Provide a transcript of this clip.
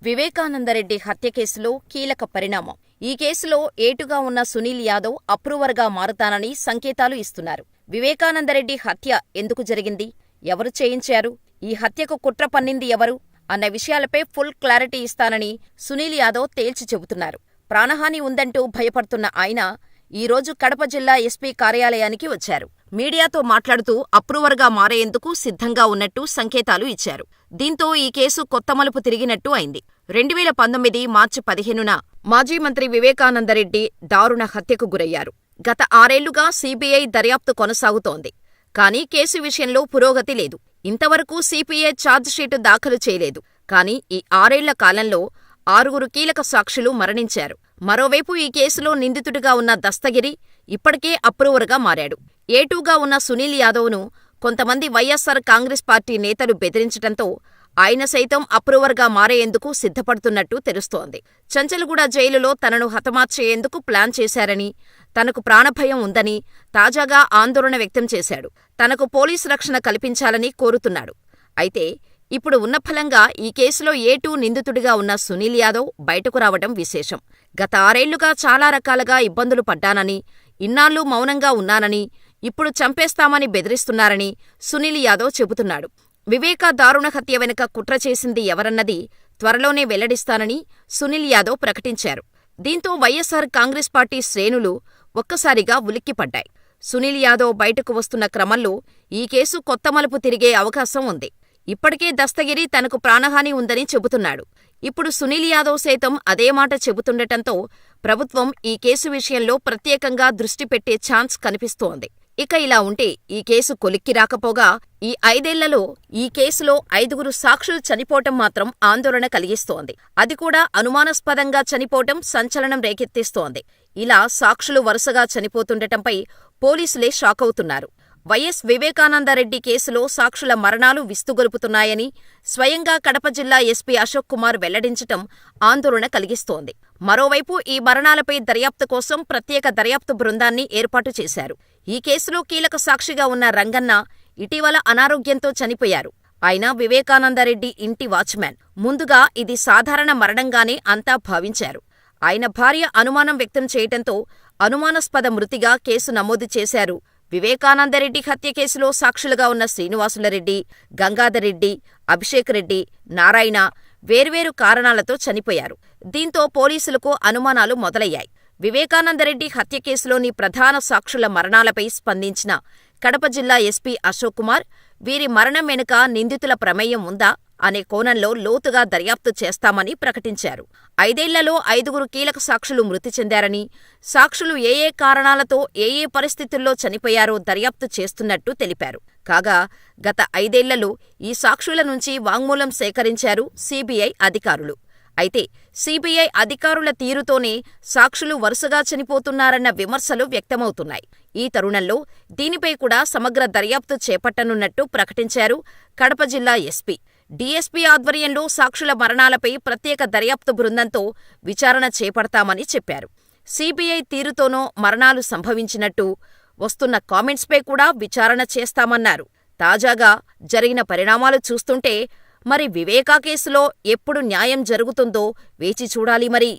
వివేకానందరెడ్డి హత్య కేసులో కీలక పరిణామం. ఈ కేసులో ఏటుగా ఉన్న సునీల్ యాదవ్ అప్రూవర్గా మారతానని సంకేతాలు ఇస్తున్నారు. వివేకానందరెడ్డి హత్య ఎందుకు జరిగింది, ఎవరు చేయించారు, ఈ హత్యకు కుట్ర పన్నింది ఎవరు అన్న విషయాలపై ఫుల్ క్లారిటీ ఇస్తానని సునీల్ యాదవ్ తేల్చి చెబుతున్నారు. ప్రాణహాని ఉందంటూ భయపడుతున్న ఆయన ఈరోజు కడప జిల్లా ఎస్పీ కార్యాలయానికి వచ్చారు. మీడియాతో మాట్లాడుతూ అప్రూవర్గా మారేందుకు సిద్ధంగా ఉన్నట్టు సంకేతాలు ఇచ్చారు. దీంతో ఈ కేసు కొత్త మలుపు తిరిగినట్టు అయింది. 2019 మార్చి 15న మాజీ మంత్రి వివేకానందరెడ్డి దారుణ హత్యకు గురయ్యారు. గత 6 ఏళ్లుగా సీబీఐ దర్యాప్తు కొనసాగుతోంది. కానీ కేసు విషయంలో పురోగతి లేదు. ఇంతవరకు సిపిఐ ఛార్జిషీటు దాఖలు చేయలేదు. కానీ ఈ 6 ఏళ్ల కాలంలో 6 కీలక సాక్షులు మరణించారు. మరోవైపు ఈ కేసులో నిందితుడిగా ఉన్న దస్తగిరి ఇప్పటికే అప్రూవర్గా మారాడు. ఏటూగా ఉన్న సునీల్ యాదవ్ను కొంతమంది వైఎస్సార్ కాంగ్రెస్ పార్టీ నేతలు బెదిరించటంతో ఆయన సైతం అప్రూవర్గా మారేందుకు సిద్ధపడుతున్నట్టు తెలుస్తోంది. చంచల్గూడ జైలులో తనను హతమార్చేందుకు ప్లాన్ చేశారని, తనకు ప్రాణభయం ఉందని తాజాగా ఆందోళన వ్యక్తం చేశాడు. తనకు పోలీసు రక్షణ కల్పించాలని కోరుతున్నాడు. అయితే ఇప్పుడు ఉన్నఫలంగా ఈ కేసులో ఏటూ నిందితుడిగా ఉన్న సునీల్ యాదవ్ బయటకు రావడం విశేషం. గత 6 ఏళ్లుగా చాలా రకాలుగా ఇబ్బందులు పడ్డానని, ఇన్నాళ్లు మౌనంగా ఉన్నానని, ఇప్పుడు చంపేస్తామని బెదిరిస్తున్నారని సునీల్ యాదవ్ చెబుతున్నాడు. వివేక దారుణ హత్య వెనుక కుట్ర చేసింది ఎవరన్నది త్వరలోనే వెల్లడిస్తానని సునీల్ యాదవ్ ప్రకటించారు. దీంతో వైఎస్సార్ కాంగ్రెస్ పార్టీ శ్రేణులు ఒక్కసారిగా ఉలిక్కిపడ్డాయి. సునీల్ యాదవ్ బయటకు వస్తున్న క్రమంలో ఈ కేసు కొత్త మలుపు తిరిగే అవకాశం ఉంది. ఇప్పటికే దస్తగిరి తనకు ప్రాణహాని ఉందని చెబుతున్నాడు. ఇప్పుడు సునీల్ యాదవ్ సైతం అదే మాట చెబుతుండటంతో ప్రభుత్వం ఈ కేసు విషయంలో ప్రత్యేకంగా దృష్టి పెట్టే ఛాన్స్ కనిపిస్తోంది. ఇక ఇలా ఉంటే ఈ కేసు కొలిక్కి రాకపోగా ఈ 5 ఏళ్లలో ఈ కేసులో 5 సాక్షులు చనిపోవటం మాత్రం ఆందోళన కలిగిస్తోంది. అది కూడా అనుమానాస్పదంగా చనిపోవటం సంచలనం రేకెత్తిస్తోంది. ఇలా సాక్షులు వరుసగా చనిపోతుండటంపై పోలీసులే షాకవుతున్నారు. వైఎస్ వివేకానందరెడ్డి కేసులో సాక్షుల మరణాలు విస్తుగొలుపుతున్నాయని స్వయంగా కడప జిల్లా ఎస్పీ అశోక్ కుమార్ వెల్లడించటం ఆందోళన కలిగిస్తోంది. మరోవైపు ఈ మరణాలపై దర్యాప్తు కోసం ప్రత్యేక దర్యాప్తు బృందాన్ని ఏర్పాటు చేశారు. ఈ కేసులో కీలక సాక్షిగా ఉన్న రంగన్న ఇటీవల అనారోగ్యంతో చనిపోయారు. ఆయన వివేకానందరెడ్డి ఇంటి వాచ్మ్యాన్. ముందుగా ఇది సాధారణ మరణంగానే అంతా భావించారు. ఆయన భార్య అనుమానం వ్యక్తం చేయటంతో అనుమానాస్పద మృతిగా కేసు నమోదు చేశారు. వివేకానందరెడ్డి హత్య కేసులో సాక్షులుగా ఉన్న శ్రీనివాసులరెడ్డి, గంగాధర్రెడ్డి, అభిషేక్ రెడ్డి, నారాయణ వేర్వేరు కారణాలతో చనిపోయారు. దీంతో పోలీసులకు అనుమానాలు మొదలయ్యాయి. వివేకానందరెడ్డి హత్య కేసులోని ప్రధాన సాక్షుల మరణాలపై స్పందించిన కడప జిల్లా ఎస్పీ అశోక్ కుమార్ వీరి మరణం వెనుక నిందితుల ప్రమేయం ఉందా అనే కోణంలో లోతుగా దర్యాప్తు చేస్తామని ప్రకటించారు. 5 ఏళ్లలో 5 కీలక సాక్షులు మృతి చెందారని, సాక్షులు ఏ కారణాలతో ఏ పరిస్థితుల్లో చనిపోయారో దర్యాప్తు చేస్తున్నట్టు తెలిపారు. కాగా గత 5 ఏళ్లలో ఈ సాక్షుల నుంచి వాంగ్మూలం సేకరించారు సీబీఐ అధికారులు. అయితే సీబీఐ అధికారుల తీరుతోనే సాక్షులు వరుసగా చనిపోతున్నారన్న విమర్శలు వ్యక్తమవుతున్నాయి. ఈ తరుణంలో దీనిపై కూడా సమగ్ర దర్యాప్తు చేపట్టనున్నట్టు ప్రకటించారు కడప జిల్లా ఎస్పీ. డీఎస్పీ ఆధ్వర్యంలో సాక్షుల మరణాలపై ప్రత్యేక దర్యాప్తు బృందంతో విచారణ చేపడతామని చెప్పారు. సీబీఐ తీరుతోనో మరణాలు సంభవించినట్టు వస్తున్న కామెంట్స్పై కూడా విచారణ చేస్తామన్నారు. తాజాగా జరిగిన పరిణామాలు చూస్తుంటే మరి వివేకా కేసులో ఎప్పుడు న్యాయం జరుగుతుందో వేచి చూడాలి మరి.